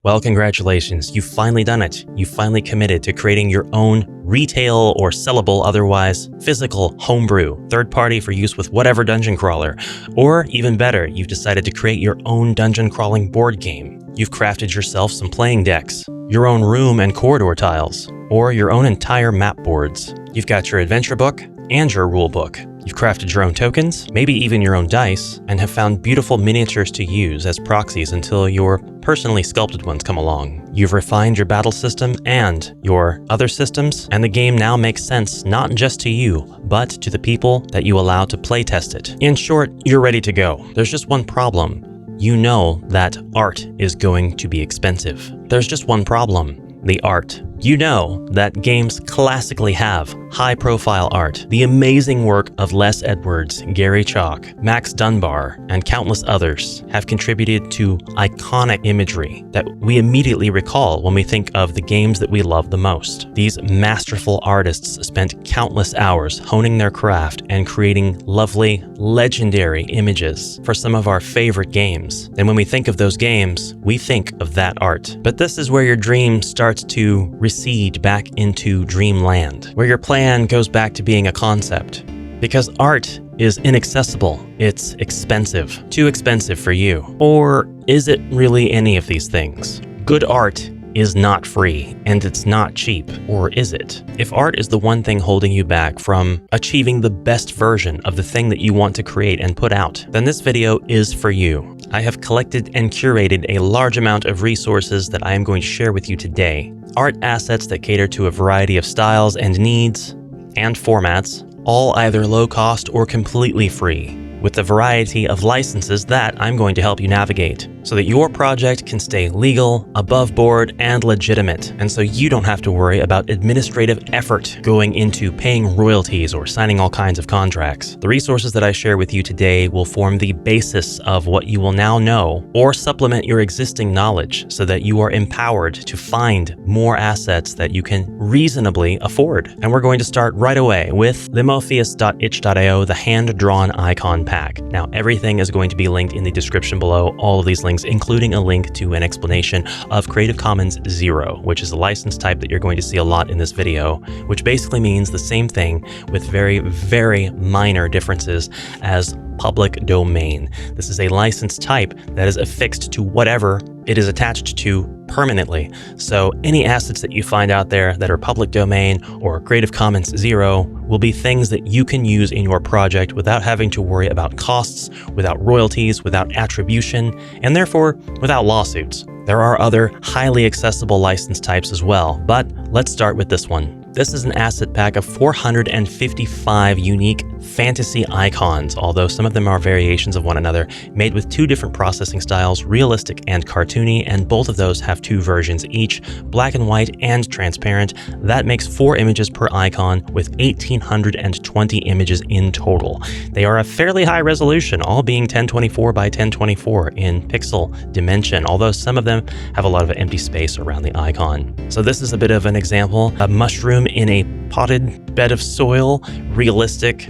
Well, congratulations, you've finally done it. You've finally committed to creating your own retail or sellable, otherwise physical homebrew, third party for use with whatever dungeon crawler. Or even better, you've decided to create your own dungeon crawling board game. You've crafted yourself some playing decks, your own room and corridor tiles, or your own entire map boards. You've got your adventure book and your rule book. You've crafted your own tokens, maybe even your own dice, and have found beautiful miniatures to use as proxies until your personally sculpted ones come along. You've refined your battle system and your other systems, and the game now makes sense not just to you, but to the people that you allow to playtest it. In short, you're ready to go. There's just one problem. You know that art is going to be expensive. There's just one problem. The art. You know that games classically have high-profile art. The amazing work of Les Edwards, Gary Chalk, Max Dunbar, and countless others have contributed to iconic imagery that we immediately recall when we think of the games that we love the most. These masterful artists spent countless hours honing their craft and creating lovely, legendary images for some of our favorite games. And when we think of those games, we think of that art. But this is where your dream starts to recede back into dreamland, where your plan goes back to being a concept. Because art is inaccessible, it's expensive, too expensive for you. Or is it really any of these things? Good art is not free, and it's not cheap, or is it? If art is the one thing holding you back from achieving the best version of the thing that you want to create and put out, then this video is for you. I have collected and curated a large amount of resources that I am going to share with you today. Art assets that cater to a variety of styles and needs and formats, all either low cost or completely free, with a variety of licenses that I'm going to help you navigate, so that your project can stay legal, above board, and legitimate, and so you don't have to worry about administrative effort going into paying royalties or signing all kinds of contracts. The resources that I share with you today will form the basis of what you will now know, or supplement your existing knowledge so that you are empowered to find more assets that you can reasonably afford. And we're going to start right away with Limotheus.itch.io, the hand-drawn icon pack. Now, everything is going to be linked in the description below, all of these links, including a link to an explanation of Creative Commons 0, which is a license type that you're going to see a lot in this video, which basically means the same thing with very, very minor differences as public domain. This is a license type that is affixed to whatever it is attached to permanently. So any assets that you find out there that are public domain or Creative Commons 0 will be things that you can use in your project without having to worry about costs, without royalties, without attribution, and therefore without lawsuits. There are other highly accessible license types as well, but let's start with this one. This is an asset pack of 455 unique fantasy icons, although some of them are variations of one another, made with two different processing styles, realistic and cartoony, and both of those have two versions each, black and white and transparent. That makes 4 images per icon with 1,820 images in total. They are a fairly high resolution, all being 1024 by 1024 in pixel dimension, although some of them have a lot of empty space around the icon. So this is a bit of an example. A mushroom in a potted bed of soil, realistic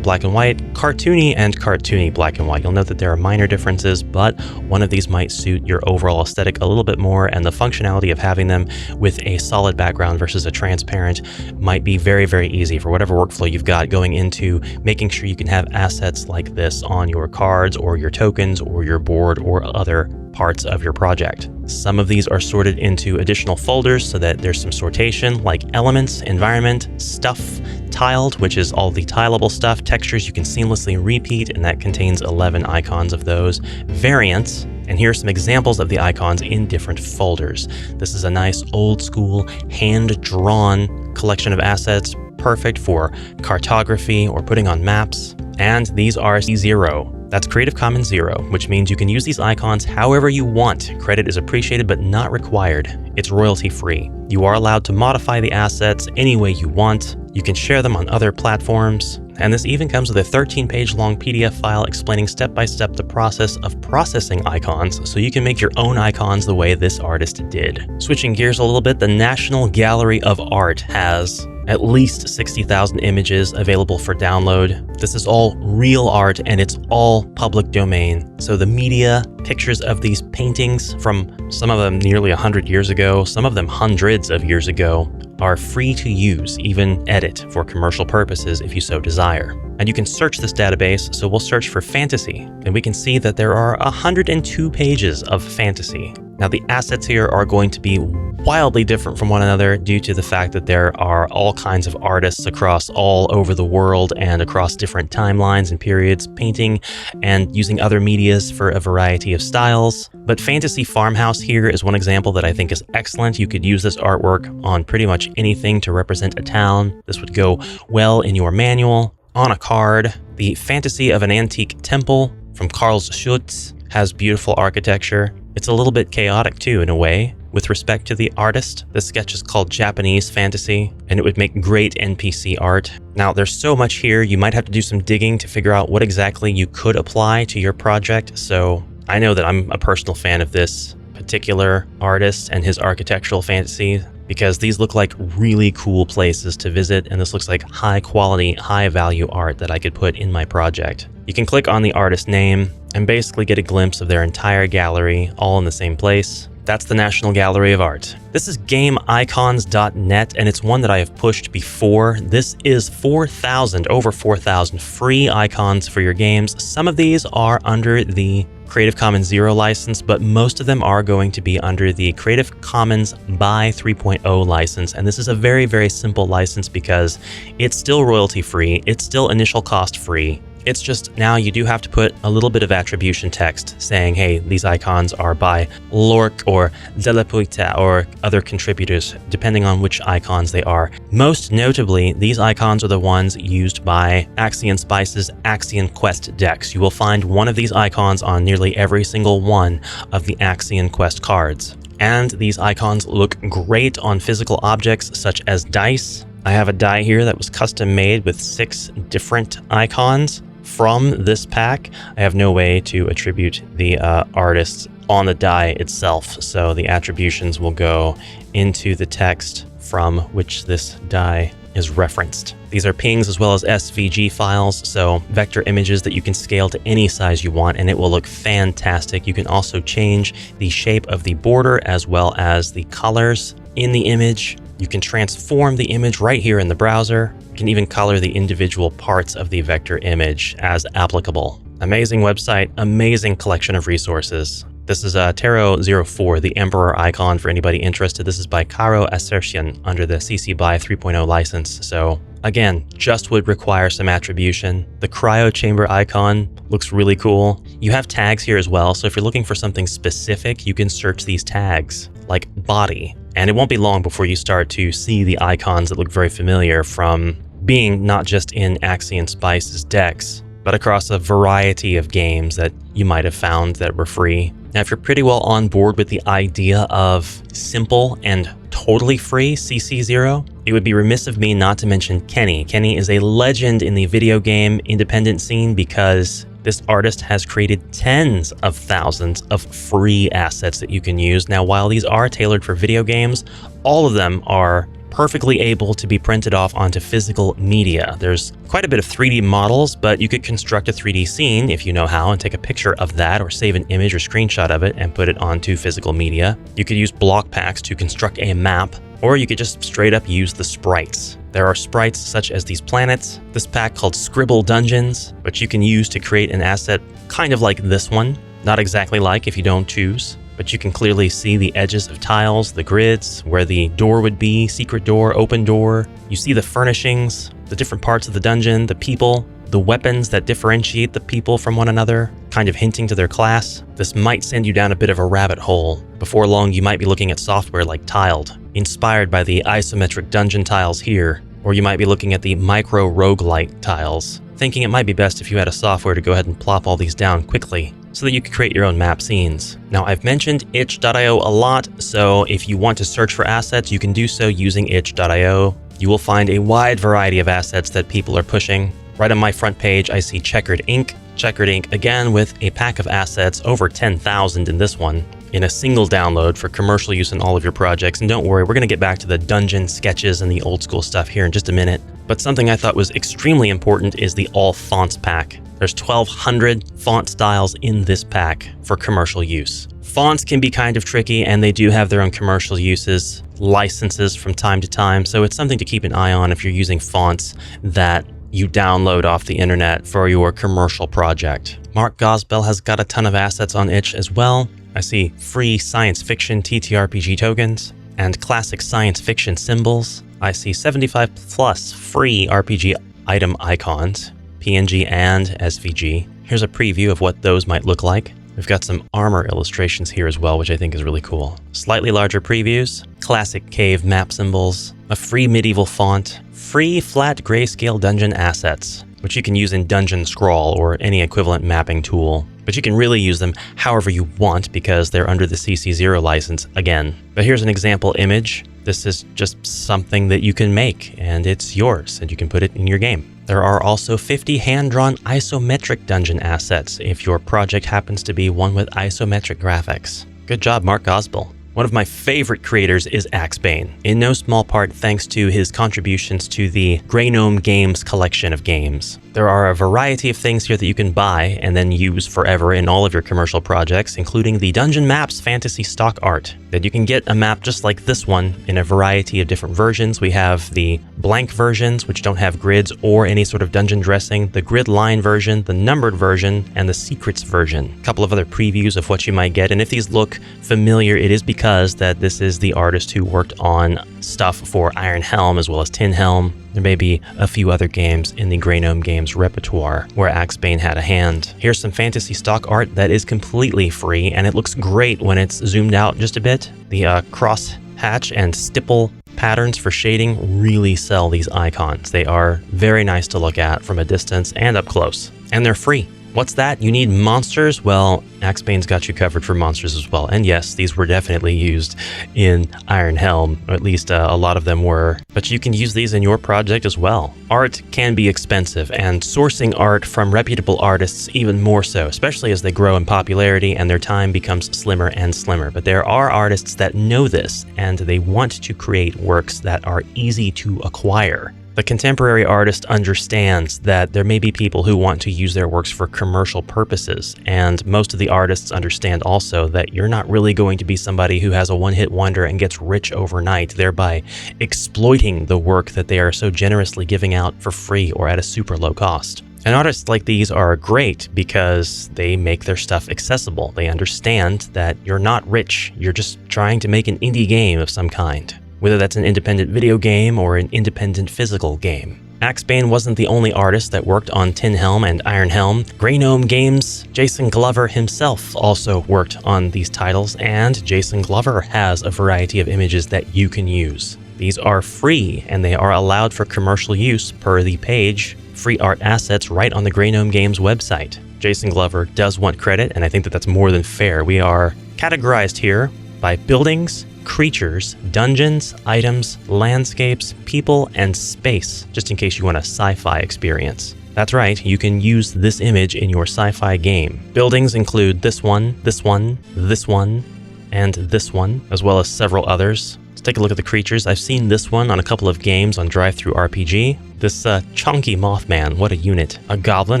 black and white, cartoony black and white. You'll note that there are minor differences, but one of these might suit your overall aesthetic a little bit more, and the functionality of having them with a solid background versus a transparent might be very, very easy for whatever workflow you've got going into making sure you can have assets like this on your cards or your tokens or your board or other parts of your project. Some of these are sorted into additional folders so that there's some sortation, like elements, environment, stuff, tiled, which is all the tileable stuff, textures you can seamlessly repeat, and that contains 11 icons of those, variants, and here are some examples of the icons in different folders. This is a nice old school hand-drawn collection of assets, perfect for cartography or putting on maps. And these are 0. That's Creative Commons 0, which means you can use these icons however you want. Credit is appreciated but not required. It's royalty free. You are allowed to modify the assets any way you want. You can share them on other platforms. And this even comes with a 13-page long PDF file explaining step-by-step the process of processing icons, so you can make your own icons the way this artist did. Switching gears a little bit, the National Gallery of Art has at least 60,000 images available for download. This is all real art and it's all public domain. So the media, pictures of these paintings from some of them nearly 100 years ago, some of them hundreds of years ago, are free to use, even edit for commercial purposes if you so desire. And you can search this database, so we'll search for fantasy, and we can see that there are 102 pages of fantasy. Now the assets here are going to be wildly different from one another due to the fact that there are all kinds of artists across all over the world and across different timelines and periods painting and using other medias for a variety of styles. But Fantasy Farmhouse here is one example that I think is excellent. You could use this artwork on pretty much anything to represent a town. This would go well in your manual, on a card. The Fantasy of an Antique Temple from Carl Schutz has beautiful architecture. It's a little bit chaotic too, in a way. With respect to the artist, this sketch is called Japanese Fantasy, and it would make great NPC art. Now, there's so much here, you might have to do some digging to figure out what exactly you could apply to your project. So I know that I'm a personal fan of this particular artist and his architectural fantasy, because these look like really cool places to visit, and this looks like high quality, high value art that I could put in my project. You can click on the artist name and basically get a glimpse of their entire gallery, all in the same place. That's the National Gallery of Art. This is GameIcons.net, and it's one that I have pushed before. This is 4,000, over 4,000 free icons for your games. Some of these are under the Creative Commons 0 license, but most of them are going to be under the Creative Commons by 3.0 license. And this is a very, very simple license because it's still royalty free. It's still initial cost free. It's just now you do have to put a little bit of attribution text saying, hey, these icons are by Lork or Delapuita or other contributors, depending on which icons they are. Most notably, these icons are the ones used by Axion Spice's Axion Quest decks. You will find one of these icons on nearly every single one of the Axion Quest cards. And these icons look great on physical objects such as dice. I have a die here that was custom made with 6 different icons from this pack. I have no way to attribute the artists on the die itself, so the attributions will go into the text from which this die is referenced. These are pings as well as SVG files, so vector images that you can scale to any size you want, and it will look fantastic. You can also change the shape of the border as well as the colors in the image. You can transform the image right here in the browser. You can even color the individual parts of the vector image as applicable. Amazing website, amazing collection of resources. This is Taro 04, the Emperor icon for anybody interested. This is by Karo Assertion under the CC BY 3.0 license. So again, just would require some attribution. The cryo chamber icon looks really cool. You have tags here as well. So if you're looking for something specific, you can search these tags like body. And it won't be long before you start to see the icons that look very familiar from being not just in Axion Spice's decks, but across a variety of games that you might have found that were free. Now, if you're pretty well on board with the idea of simple and totally free CC0, it would be remiss of me not to mention Kenney. Kenney is a legend in the video game independent scene because this artist has created tens of thousands of free assets that you can use. Now, while these are tailored for video games, all of them are perfectly able to be printed off onto physical media. There's quite a bit of 3D models, but you could construct a 3D scene if you know how and take a picture of that or save an image or screenshot of it and put it onto physical media. You could use block packs to construct a map, or you could just straight up use the sprites. There are sprites such as these planets, this pack called Scribble Dungeons, which you can use to create an asset kind of like this one. Not exactly like if you don't choose, but you can clearly see the edges of tiles, the grids, where the door would be, secret door, open door. You see the furnishings, the different parts of the dungeon, the people, the weapons that differentiate the people from one another, kind of hinting to their class. This might send you down a bit of a rabbit hole. Before long, you might be looking at software like Tiled, inspired by the isometric dungeon tiles here, or you might be looking at the micro roguelite tiles, thinking it might be best if you had a software to go ahead and plop all these down quickly so that you could create your own map scenes. Now, I've mentioned itch.io a lot, so if you want to search for assets, you can do so using itch.io. You will find a wide variety of assets that people are pushing. Right on my front page, I see Checkered Ink. Checkered Ink, again, with a pack of assets, over 10,000 in this one. in a single download for commercial use in all of your projects. And don't worry, we're going to get back to the dungeon sketches and the old school stuff here in just a minute. But something I thought was extremely important is the all fonts pack. There's 1,200 font styles in this pack for commercial use. Fonts can be kind of tricky, and they do have their own commercial uses, licenses from time to time, so it's something to keep an eye on if you're using fonts that you download off the internet for your commercial project. Mark Gosbell has got a ton of assets on itch as well. I see free science fiction TTRPG tokens and classic science fiction symbols. I see 75 plus free RPG item icons, PNG and SVG. Here's a preview of what those might look like. We've got some armor illustrations here as well, which I think is really cool. Slightly larger previews, classic cave map symbols, a free medieval font, free flat grayscale dungeon assets, which you can use in Dungeon Scrawl or any equivalent mapping tool. But you can really use them however you want because they're under the CC0 license again. But here's an example image. This is just something that you can make, and it's yours, and you can put it in your game. There are also 50 hand-drawn isometric dungeon assets if your project happens to be one with isometric graphics. Good job, Mark Gosbell. One of my favorite creators is Axebane, in no small part thanks to his contributions to the Greynome Games collection of games. There are a variety of things here that you can buy and then use forever in all of your commercial projects, including the Dungeon Maps Fantasy Stock Art. That you can get a map just like this one in a variety of different versions. We have the blank versions, which don't have grids or any sort of dungeon dressing, the grid line version, the numbered version, and the secrets version. A couple of other previews of what you might get, and if these look familiar, it is because that this is the artist who worked on stuff for Iron Helm as well as Tin Helm. There may be a few other games in the Greynome Games repertoire where Axebane had a hand. Here's some fantasy stock art that is completely free, and it looks great when it's zoomed out just a bit. The cross hatch and stipple patterns for shading really sell these icons. They are very nice to look at from a distance and up close, and they're free. What's that? You need monsters? Well, Axebane's got you covered for monsters as well. And yes, these were definitely used in Iron Helm, or at least a lot of them were. But you can use these in your project as well. Art can be expensive, and sourcing art from reputable artists even more so, especially as they grow in popularity and their time becomes slimmer and slimmer. But there are artists that know this, and they want to create works that are easy to acquire. The contemporary artist understands that there may be people who want to use their works for commercial purposes, and most of the artists understand also that you're not really going to be somebody who has a one-hit wonder and gets rich overnight, thereby exploiting the work that they are so generously giving out for free or at a super low cost. And artists like these are great because they make their stuff accessible. They understand that you're not rich, you're just trying to make an indie game of some kind, whether that's an independent video game or an independent physical game. Axebane wasn't the only artist that worked on Tin Helm and Iron Helm. Greynome Games' Jason Glover himself also worked on these titles, and Jason Glover has a variety of images that you can use. These are free, and they are allowed for commercial use per the page, Free Art Assets, right on the Greynome Games website. Jason Glover does want credit, and I think that that's more than fair. We are categorized here by buildings, creatures, dungeons, items, landscapes, people, and space, just in case you want a sci-fi experience. That's right, you can use this image in your sci-fi game. Buildings include this one, this one, this one, and this one, as well as several others. Let's take a look at the creatures. I've seen this one on a couple of games on Drive-Thru RPG. This chunky Mothman, what a unit. A goblin,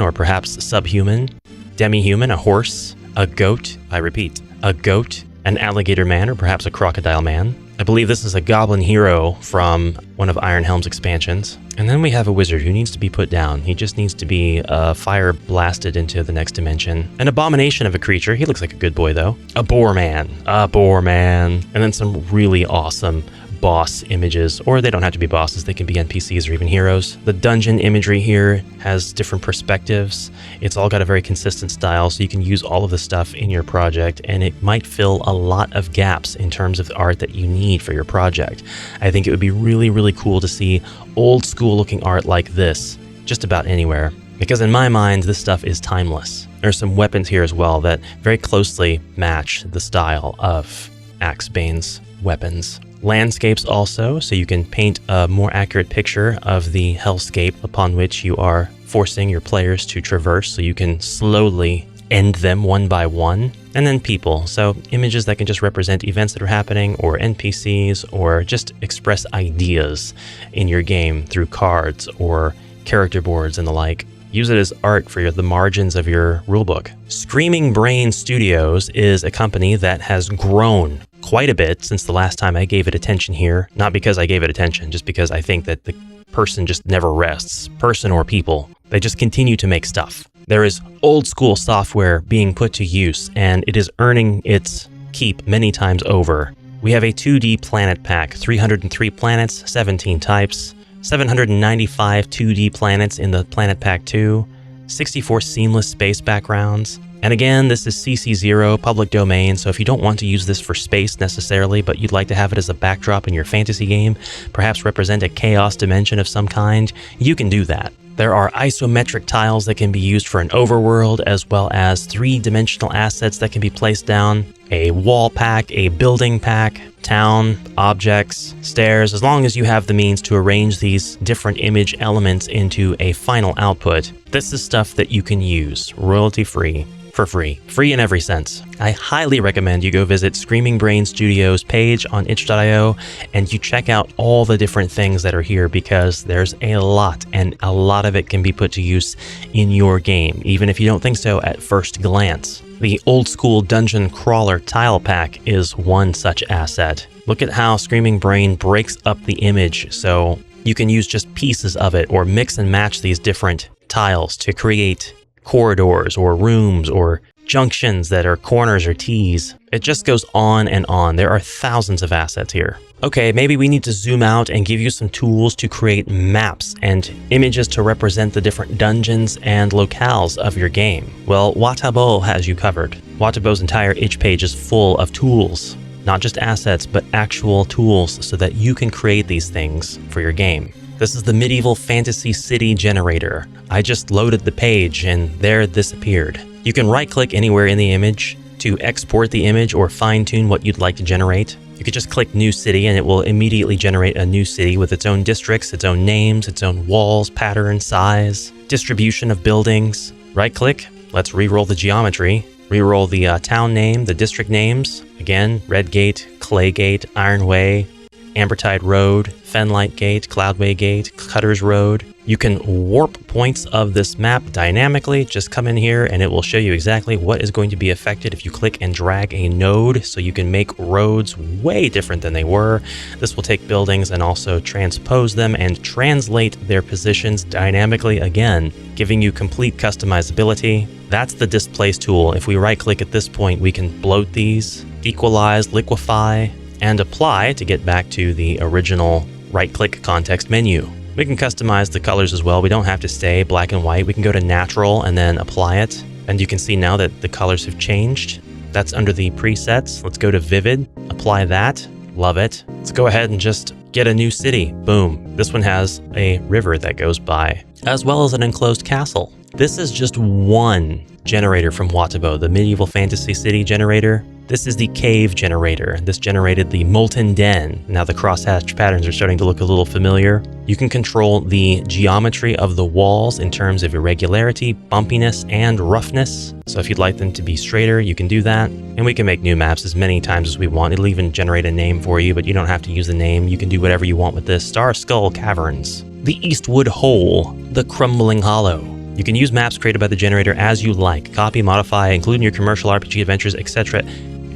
or perhaps subhuman. Demi-human, a horse. A goat, I repeat, a goat. An alligator man, or perhaps a crocodile man. I believe this is a goblin hero from one of Iron Helm's expansions. And then we have a wizard who needs to be put down. He just needs to be fire blasted into the next dimension. An abomination of a creature. He looks like a good boy, though. A boar man. A boar man. And then some really awesome boss images, or they don't have to be bosses, they can be NPCs or even heroes. The dungeon imagery here has different perspectives. It's all got a very consistent style, so you can use all of the stuff in your project, and it might fill a lot of gaps in terms of the art that you need for your project. I think it would be really, really cool to see old school looking art like this just about anywhere, because in my mind, this stuff is timeless. There's some weapons here as well that very closely match the style of Axebane's weapons. Landscapes also, so you can paint a more accurate picture of the hellscape upon which you are forcing your players to traverse, so you can slowly end them one by one. And then people, so images that can just represent events that are happening, or NPCs, or just express ideas in your game through cards or character boards and the like. Use it as art for the margins of your rulebook. Screaming Brain Studios is a company that has grown quite a bit since the last time I gave it attention here. Not because I gave it attention, just because I think that the person just never rests. Person or people. They just continue to make stuff. There is old school software being put to use, and it is earning its keep many times over. We have a 2D planet pack, 303 planets, 17 types, 795 2D planets in the Planet Pack 2, 64 seamless space backgrounds. And again, this is CC0, public domain, so if you don't want to use this for space necessarily, but you'd like to have it as a backdrop in your fantasy game, perhaps represent a chaos dimension of some kind, you can do that. There are isometric tiles that can be used for an overworld, as well as three-dimensional assets that can be placed down, a wall pack, a building pack, town, objects, stairs. As long as you have the means to arrange these different image elements into a final output, this is stuff that you can use royalty-free. For free. Free in every sense. I highly recommend you go visit Screaming Brain Studios page on itch.io and you check out all the different things that are here, because there's a lot, and a lot of it can be put to use in your game, even if you don't think so at first glance. The old school dungeon crawler tile pack is one such asset. Look at how Screaming Brain breaks up the image so you can use just pieces of it or mix and match these different tiles to create corridors or rooms or junctions that are corners or T's. It just goes on and on. There are thousands of assets here. Okay, maybe we need to zoom out and give you some tools to create maps and images to represent the different dungeons and locales of your game. Well, Watabo has you covered. Watabo's entire itch page is full of tools, not just assets, but actual tools so that you can create these things for your game. This is the Medieval Fantasy City Generator. I just loaded the page and there it disappeared. You can right-click anywhere in the image to export the image or fine-tune what you'd like to generate. You could just click New City and it will immediately generate a new city with its own districts, its own names, its own walls, pattern, size, distribution of buildings. Right-click, let's re-roll the geometry. Re-roll the town name, the district names. Again, Red Gate, Clay Gate, Iron Way, Ambertide Road, Fenlight Gate, Cloudway Gate, Cutter's Road. You can warp points of this map dynamically. Just come in here and it will show you exactly what is going to be affected if you click and drag a node, so you can make roads way different than they were. This will take buildings and also transpose them and translate their positions dynamically again, giving you complete customizability. That's the Displace tool. If we right click at this point, we can bloat these, equalize, liquefy, and apply to get back to the original right-click context menu. We can customize the colors as well. We don't have to stay black and white. We can go to natural and then apply it. And you can see now that the colors have changed. That's under the presets. Let's go to vivid, apply that. Love it. Let's go ahead and just get a new city. Boom. This one has a river that goes by, as well as an enclosed castle. This is just one generator from Watabo, the Medieval Fantasy City Generator. This is the Cave Generator. This generated the Molten Den. Now the crosshatch patterns are starting to look a little familiar. You can control the geometry of the walls in terms of irregularity, bumpiness, and roughness. So if you'd like them to be straighter, you can do that. And we can make new maps as many times as we want. It'll even generate a name for you, but you don't have to use the name. You can do whatever you want with this. Star Skull Caverns, the Eastwood Hole, the Crumbling Hollow. You can use maps created by the generator as you like. Copy, modify, include in your commercial RPG adventures, etc.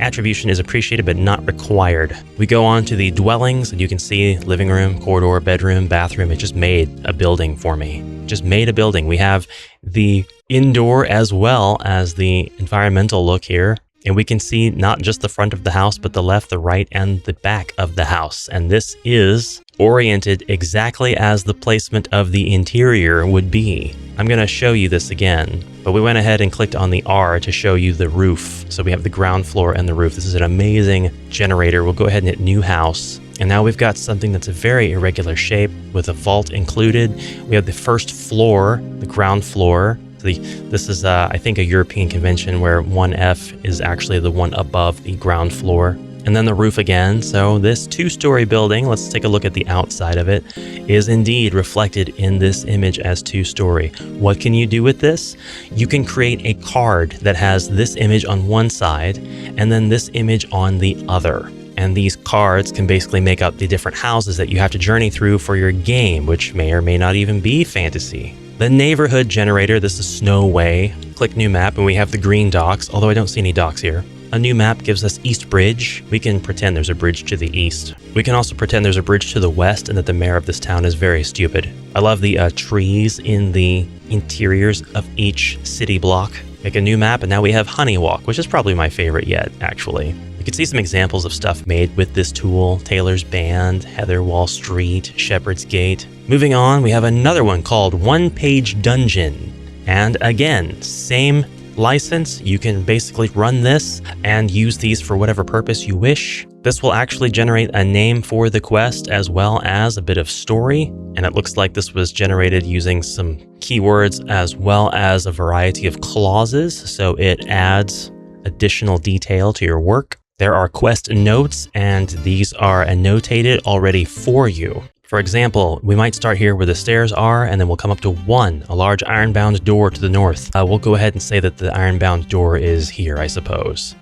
Attribution is appreciated but not required. We go on to the dwellings, and you can see living room, corridor, bedroom, bathroom. It just made a building for me. Just made a building. We have the indoor as well as the environmental look here. And we can see not just the front of the house, but the left, the right, and the back of the house. And this is oriented exactly as the placement of the interior would be. I'm going to show you this again, but we went ahead and clicked on the R to show you the roof. So we have the ground floor and the roof. This is an amazing generator. We'll go ahead and hit new house. And now we've got something that's a very irregular shape with a vault included. We have the first floor, the ground floor. This is, I think, a European convention where 1F is actually the one above the ground floor. and then the roof again. So this 2-story building, let's take a look at the outside of it, is indeed reflected in this image as 2-story. What can you do with this? You can create a card that has this image on one side and then this image on the other. And these cards can basically make up the different houses that you have to journey through for your game, which may or may not even be fantasy. The neighborhood generator, this is Snow Way. Click new map and we have the green docks, although I don't see any docks here. A new map gives us East Bridge. We can pretend there's a bridge to the east. We can also pretend there's a bridge to the west and that the mayor of this town is very stupid. I love the trees in the interiors of each city block. Make a new map and now we have Honey Walk, which is probably my favorite yet, actually. You can see some examples of stuff made with this tool. Taylor's Band, Heatherwall Street, Shepherd's Gate. Moving on, we have another one called One Page Dungeon. And again, same license. You can basically run this and use these for whatever purpose you wish. This will actually generate a name for the quest as well as a bit of story. And it looks like this was generated using some keywords as well as a variety of clauses. So it adds additional detail to your work. There are quest notes, and these are annotated already for you. For example, we might start here where the stairs are, and then we'll come up to 1, a large ironbound door to the north. We'll go ahead and say that the ironbound door is here, I suppose.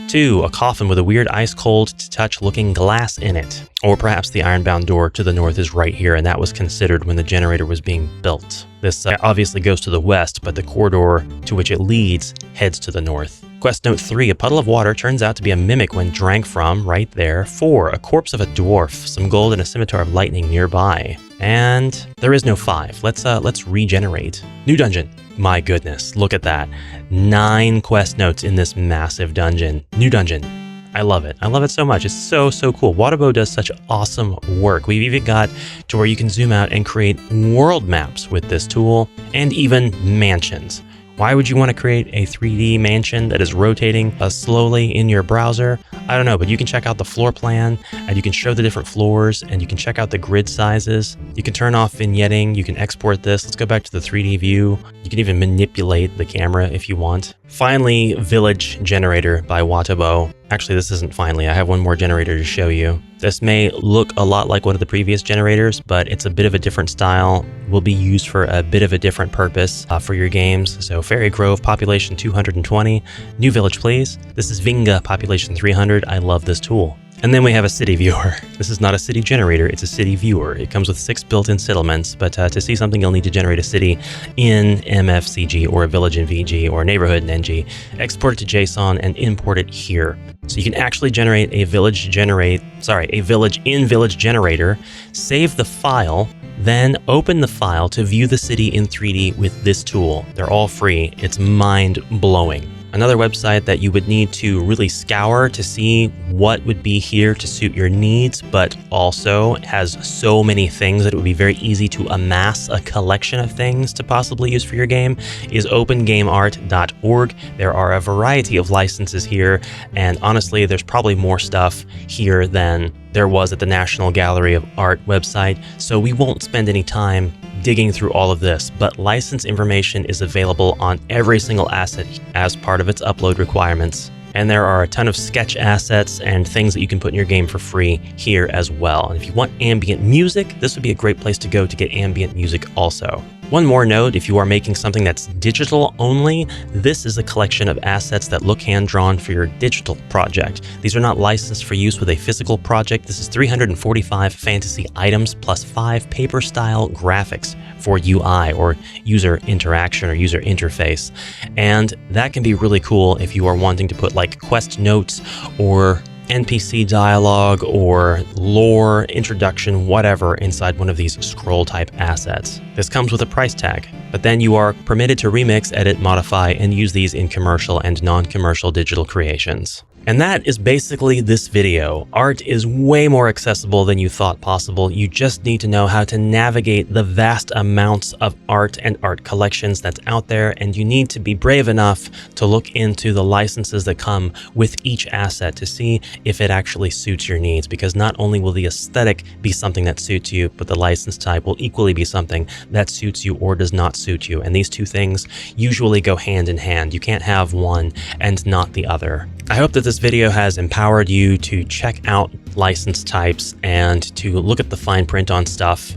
2, a coffin with a weird ice-cold to touch looking glass in it. Or perhaps the ironbound door to the north is right here, and that was considered when the generator was being built. This obviously goes to the west, but the corridor to which it leads heads to the north. Quest note 3, a puddle of water turns out to be a mimic when drank from, right there. 4, a corpse of a dwarf, some gold and a scimitar of lightning nearby. And there is no 5. Let's regenerate. New dungeon. My goodness, look at that. 9 quest notes in this massive dungeon. New dungeon. I love it. I love it so much. It's so cool. Watabo does such awesome work. We've even got to where you can zoom out and create world maps with this tool, and even mansions. Why would you want to create a 3D mansion that is rotating slowly in your browser? I don't know, but you can check out the floor plan and you can show the different floors and you can check out the grid sizes. You can turn off vignetting. You can export this. Let's go back to the 3D view. You can even manipulate the camera if you want. Finally, Village Generator by Watabo. Actually, this isn't finally. I have one more generator to show you. This may look a lot like one of the previous generators, but it's a bit of a different style. Will be used for a bit of a different purpose for your games. So Fairy Grove, population 220. New village, please. This is Vinga, population 300. I love this tool. And then we have a city viewer. This is not a city generator, it's a city viewer. It comes with 6 built-in settlements, but to see something you'll need to generate a city in MFCG or a village in VG or a neighborhood in NG. Export it to JSON and import it here. So you can actually generate a village in Village Generator, save the file, then open the file to view the city in 3D with this tool. They're all free. It's mind-blowing. Another website that you would need to really scour to see what would be here to suit your needs, but also has so many things that it would be very easy to amass a collection of things to possibly use for your game, is opengameart.org. There are a variety of licenses here, and honestly, there's probably more stuff here than there was at the National Gallery of Art website, so we won't spend any time digging through all of this, but license information is available on every single asset as part of its upload requirements. And there are a ton of sketch assets and things that you can put in your game for free here as well. And if you want ambient music, this would be a great place to go to get ambient music also. One more note, if you are making something that's digital only, this is a collection of assets that look hand-drawn for your digital project. These are not licensed for use with a physical project. This is 345 fantasy items plus 5 paper-style graphics for UI or user interaction or user interface. And that can be really cool if you are wanting to put like quest notes or NPC dialogue or lore, introduction, whatever inside one of these scroll type assets. This comes with a price tag, but then you are permitted to remix, edit, modify, and use these in commercial and non-commercial digital creations. And that is basically this video. Art is way more accessible than you thought possible. You just need to know how to navigate the vast amounts of art and art collections that's out there, and you need to be brave enough to look into the licenses that come with each asset to see if it actually suits your needs, because not only will the aesthetic be something that suits you, but the license type will equally be something that suits you or does not suit you. And these two things usually go hand in hand. You can't have one and not the other. I hope that this video has empowered you to check out license types and to look at the fine print on stuff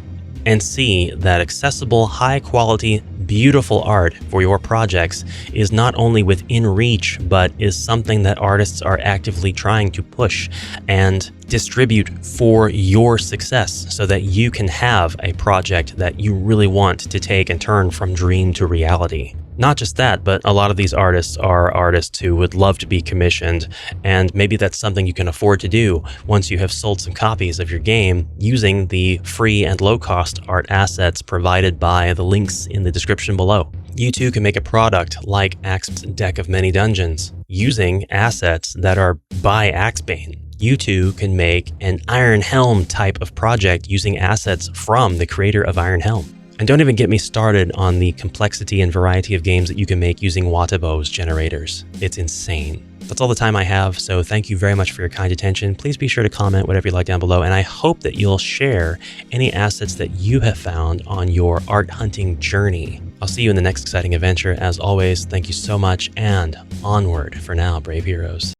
and see that accessible, high quality, beautiful art for your projects is not only within reach, but is something that artists are actively trying to push and distribute for your success so that you can have a project that you really want to take and turn from dream to reality. Not just that, but a lot of these artists are artists who would love to be commissioned, and maybe that's something you can afford to do once you have sold some copies of your game using the free and low-cost art assets provided by the links in the description below. You too can make a product like Axebane's Deck of Many Dungeons using assets that are by Axebane. You too can make an Iron Helm type of project using assets from the creator of Iron Helm. And don't even get me started on the complexity and variety of games that you can make using Watabo's Generators. It's insane. That's all the time I have, so thank you very much for your kind attention. Please be sure to comment whatever you like down below, and I hope that you'll share any assets that you have found on your art hunting journey. I'll see you in the next exciting adventure. As always, thank you so much, and onward for now, brave heroes.